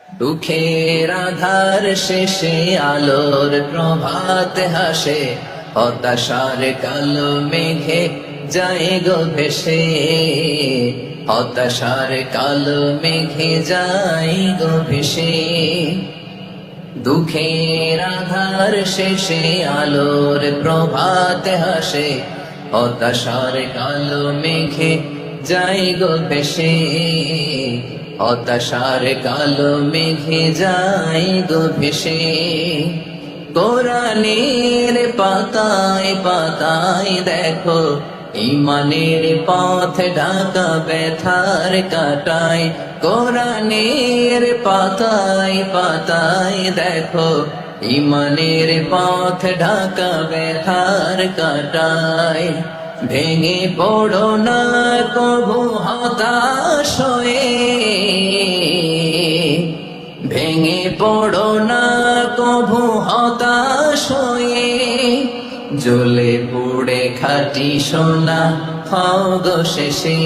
দুঃখের আধার শেষে আলোর প্রভাত হাসে, হতাশার কালো মেঘে যায় গো ভেসে, হতাশার কালো মেঘে যায় গো ভেসে। দুঃখের আধার শেষে আলোর প্রভাত হাসে, হতাশার কালো মেঘে যায় গো ভেসে, হতাশার কালো মেঘে যায় গো ভেসে। কোরআনের পাতায় পাতায় দেখো ঈমানের পথ ঢাকা ব্যথার কাটায়, কোরআনের পাতায় পাতায় দেখো ঈমানের পথ ঢাকা ব্যথার কাটায়। ভেঙে পড়ো না কবু হতাশ হয়ে, ভেঙে পড়ো না কবু হতাশ হয়ে, জ্বলে পুড়ে খাঁটি সোনা হও গো শেষে,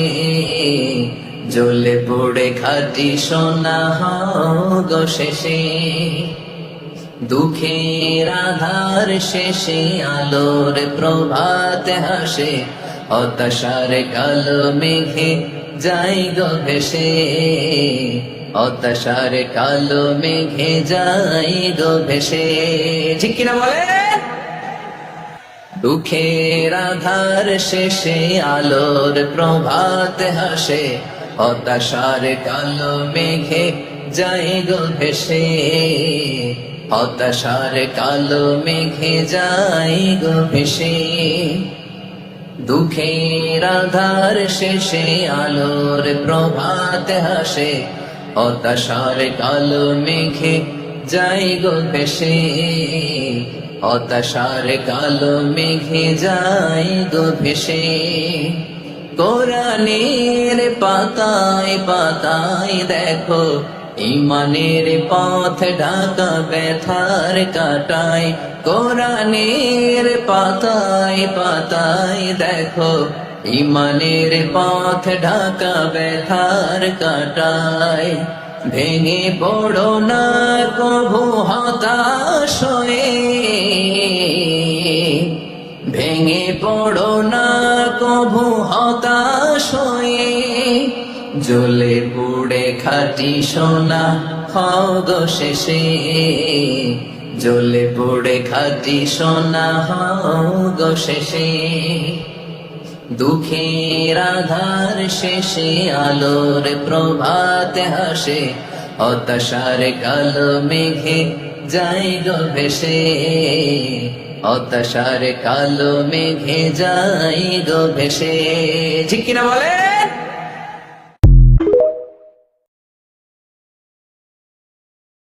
জ্বলে পুড়ে খাঁটি সোনা হও গো শেষে। দুঃখের আধার শেষে আলোর প্রভাত হাসে, হতাশার কালো মেঘে যাই গো ভেসে, হতাশার কালো মেঘে যাই গো ভেসে। ঠিক কিনা বলে? দুঃখের আধার শেষে আলোর প্রভাত হাসে, হতাশার কালো মেঘে যাই গো ভেসে, হতাশার কালো মেঘে যাই গো ভেসে। দুঃখের আধার শেষে আলোর প্রভাত হাসে, হতাশার কালো মেঘে যাই গো ভেসে, হতাশার কালো মেঘে যাই গো ভেসে। কোরআনের পাতায় পাতায় দেখো ঈমানের পথ ঢাকা ব্যথার কাটায়, কোরআনের পাতায় পাতায় দেখো ঈমানের পথ ঢাকা ব্যথার কাটায়। ভেঙে পড়ো না কবু হতাশ হয়ে, ভেঙে পড়ো না কবু হতাশ হয়ে, জ্বলে পুড়ে খাঁটি সোনা হও গো শেষে, জ্বলে পুড়ে খাঁটি সোনা হও গো শেষে। দুঃখের আধার শেষে আলোর প্রভাত হাসে, হতাশার কালো মেঘে যাই গো ভেসে, হতাশার কালো মেঘে যাই গো ভেসে। ঠিক কিনা বলে?